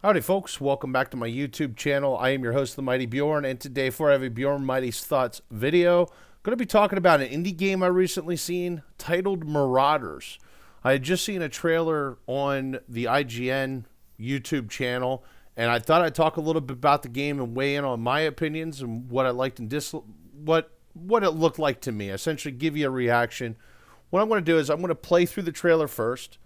Howdy folks, welcome back to my YouTube channel. I am your host, the Mighty Bjorn, and today for I have a Bjorn Mighty's Thoughts video, going to be talking about an indie game I recently seen titled Marauders. I had just seen a trailer on the IGN YouTube channel, and I thought I'd talk a little bit about the game and weigh in on my opinions and what I liked and what it looked like to me. Essentially give you a reaction. What I'm going to do is I'm going to play through the trailer first,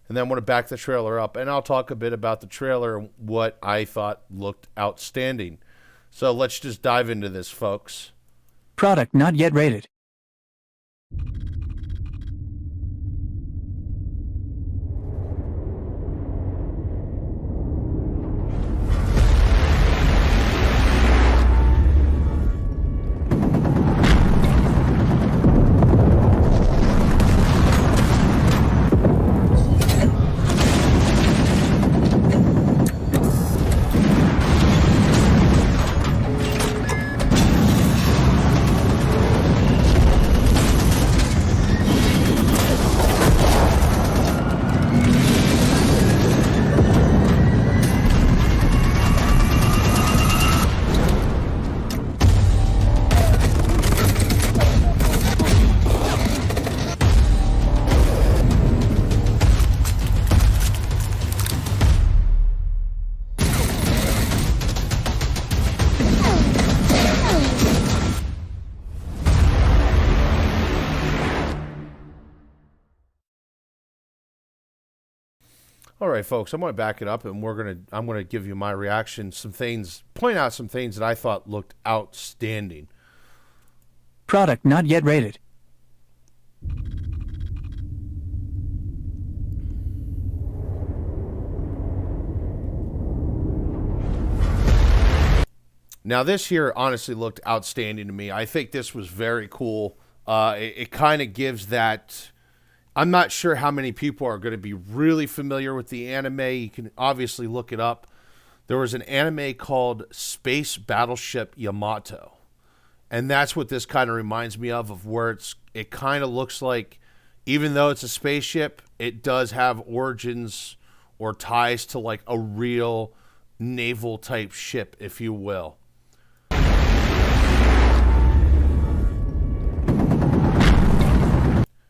and then I'm going to back the trailer up, and I'll talk a bit about the trailer and what I thought looked outstanding. So let's just dive into this, folks. Product not yet rated. All right, folks, I'm going to back it up, and I'm going to give you my reaction, point out some things that I thought looked outstanding. Product not yet rated. Now, this here honestly looked outstanding to me. I think this was very cool. It kind of gives that. I'm not sure how many people are going to be really familiar with the anime. You can obviously look it up. There was an anime called Space Battleship Yamato. And that's what this kind of reminds me of where it kind of looks like, even though it's a spaceship, it does have origins or ties to like a real naval type ship, if you will.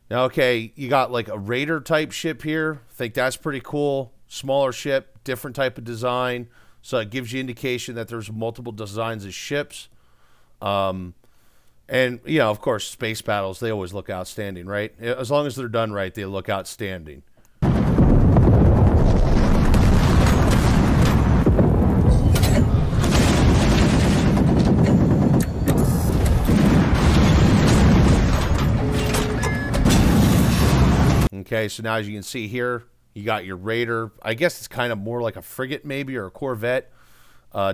Now, okay, you got like a raider type ship here. I think that's pretty cool. Smaller ship, different type of design. So it gives you indication that there's multiple designs of ships. And, you know, of course, space battles, they always look outstanding, right? As long as they're done right, they look outstanding. Okay, so now as you can see here, you got your raider. I guess it's kind of more like a frigate maybe, or a corvette,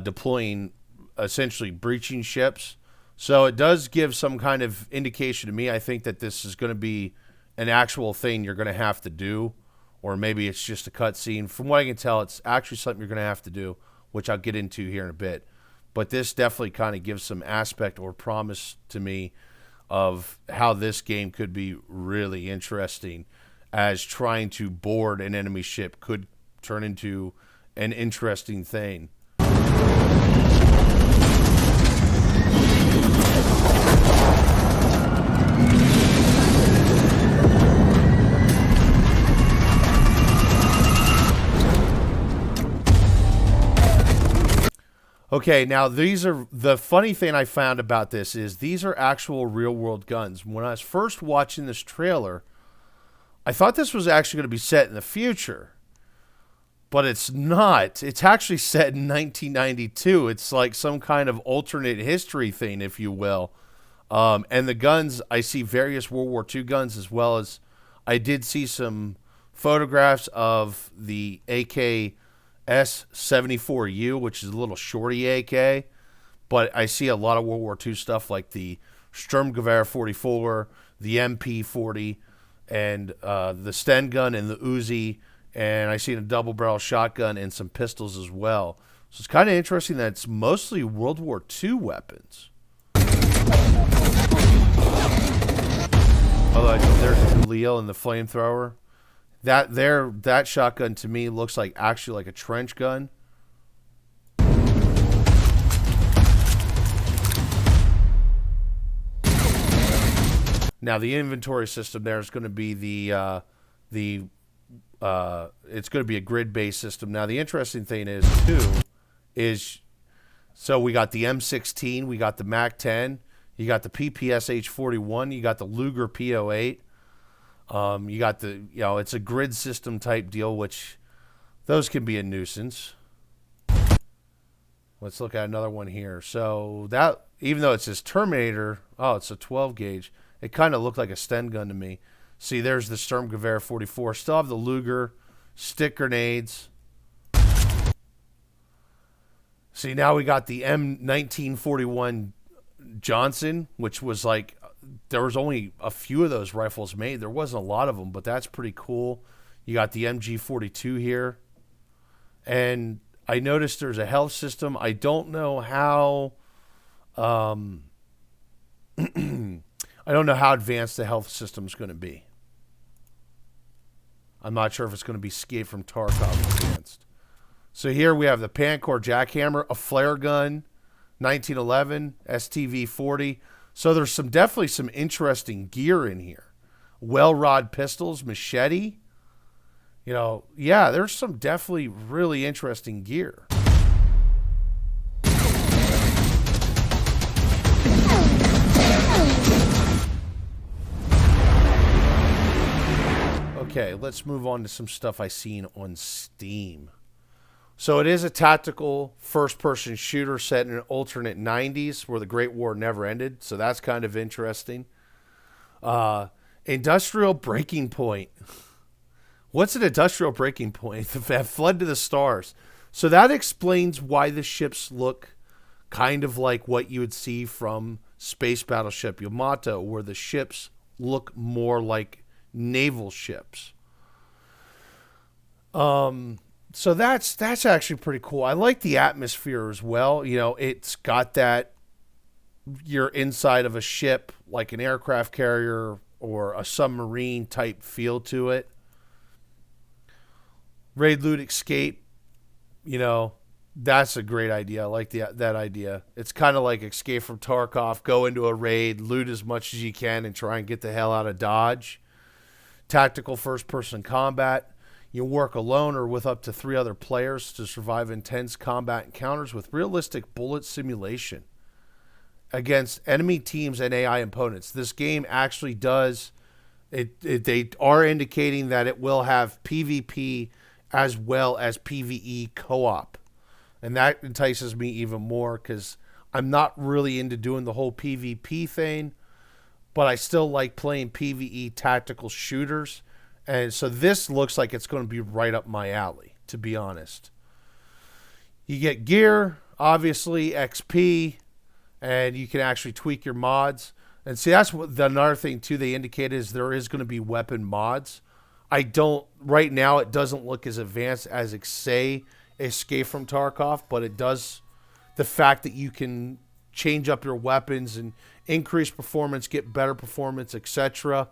deploying essentially breaching ships. So it does give some kind of indication to me. I think that this is going to be an actual thing you're going to have to do, or maybe it's just a cutscene. From what I can tell, it's actually something you're going to have to do, which I'll get into here in a bit. But this definitely kind of gives some aspect or promise to me of how this game could be really interesting, as trying to board an enemy ship could turn into an interesting thing. Okay, now these are, the funny thing I found about this is these are actual real world guns. When I was first watching this trailer, I thought this was actually going to be set in the future, but it's not. It's actually set in 1992. It's like some kind of alternate history thing, if you will. And the guns, I see various World War II guns, as well as I did see some photographs of the AK-S74U, which is a little shorty AK. But I see a lot of World War II stuff like the Sturmgewehr 44, the MP40, and the Sten gun and the Uzi, and I seen a double barrel shotgun and some pistols as well. So it's kind of interesting that it's mostly World War II weapons. Although there's the Leo and the flamethrower. That shotgun to me looks like actually like a trench gun, Now the inventory system there is going to be it's going to be a grid-based system. Now the interesting thing is too is so we got the M16, we got the MAC-10, you got the PPSH-41, you got the Luger P08. You got the, it's a grid system type deal, which those can be a nuisance. Let's look at another one here. So that, even though it says Terminator, it's a 12 gauge. It kind of looked like a Sten gun to me. See, there's the Sturmgewehr 44. Still have the Luger, stick grenades. See, now we got the M1941 Johnson, which was like, there was only a few of those rifles made. There wasn't a lot of them, but that's pretty cool. You got the MG42 here. And I noticed there's a health system. I don't know how I don't know how advanced the health system is going to be. I'm not sure if it's going to be Escape from Tarkov advanced. So here we have the Pancor jackhammer, a flare gun, 1911, STV 40. So there's definitely some interesting gear in here. Well-rod pistols, machete. There's some definitely really interesting gear. Okay, let's move on to some stuff I seen on Steam. So it is a tactical first-person shooter set in an alternate 90s where the Great War never ended. So that's kind of interesting. Industrial breaking point. What's an industrial breaking point? Have fled to the stars. So that explains why the ships look kind of like what you would see from Space Battleship Yamato, where the ships look more like naval ships. So that's actually pretty cool. I like the atmosphere as well. It's got that you're inside of a ship like an aircraft carrier or a submarine type feel to it. Raid, loot, escape. That's a great idea. I like that idea. It's kind of like Escape from Tarkov. Go into a raid, loot as much as you can, and try and get the hell out of Dodge. Tactical first-person combat. You work alone or with up to 3 other players to survive intense combat encounters with realistic bullet simulation against enemy teams and AI opponents. This game actually does they are indicating that it will have PvP as well as PvE co-op. And that entices me even more because I'm not really into doing the whole PvP thing, but I still like playing PvE tactical shooters. And so this looks like it's going to be right up my alley, to be honest. You get gear, obviously, XP, and you can actually tweak your mods. And see, that's another thing, too, they indicated is there is going to be weapon mods. Right now, it doesn't look as advanced as, say, Escape from Tarkov, but it does, the fact that you can change up your weapons and increase performance, get better performance, etc.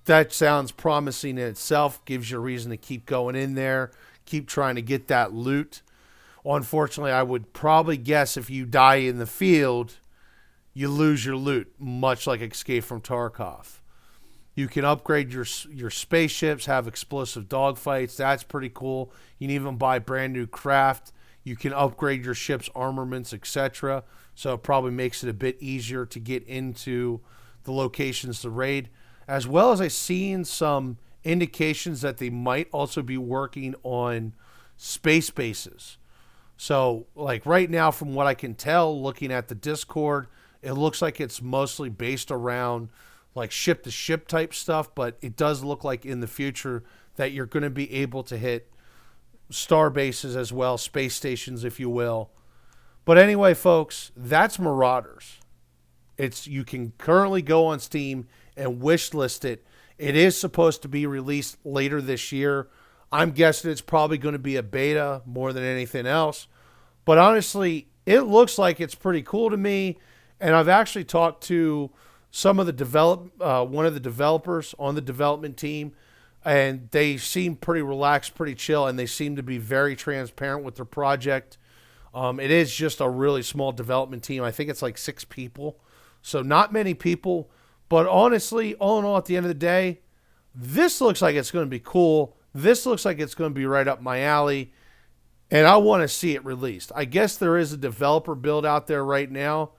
That sounds promising in itself, gives you a reason to keep going in there, keep trying to get that loot. Unfortunately, I would probably guess if you die in the field, you lose your loot, much like Escape from Tarkov. You can upgrade your spaceships, have explosive dogfights. That's pretty cool. You can even buy brand new craft. You can upgrade your ship's armaments, etc. So it probably makes it a bit easier to get into the locations to raid. As well as I've seen some indications that they might also be working on space bases. So, like right now, from what I can tell, looking at the Discord, it looks like it's mostly based around like ship-to-ship type stuff, but it does look like in the future that you're going to be able to hit star bases as well, space stations, if you will. But anyway, folks, that's Marauders. You can currently go on Steam and wishlist it. It is supposed to be released later this year. I'm guessing it's probably going to be a beta more than anything else. But honestly, it looks like it's pretty cool to me. And I've actually talked to some of the one of the developers on the development team, and they seem pretty relaxed, pretty chill, and they seem to be very transparent with their project. It is just a really small development team. I think it's like 6 people. So not many people, But honestly, all in all, at the end of the day, this looks like it's going to be cool. This looks like it's going to be right up my alley. And I want to see it released. I guess there is a developer build out there right now.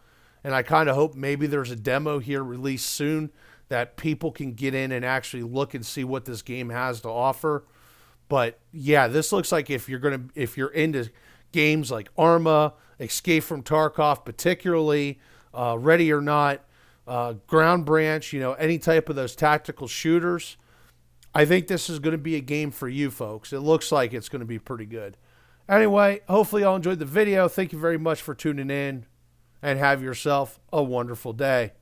And I kind of hope maybe there's a demo here released soon that people can get in and actually look and see what this game has to offer. But yeah, this looks like if you're into games like Arma, Escape from Tarkov, particularly Ready or Not, Ground Branch, any type of those tactical shooters, I think this is going to be a game for you folks. It looks like it's going to be pretty good. Anyway, hopefully y'all enjoyed the video. Thank you very much for tuning in, and have yourself a wonderful day.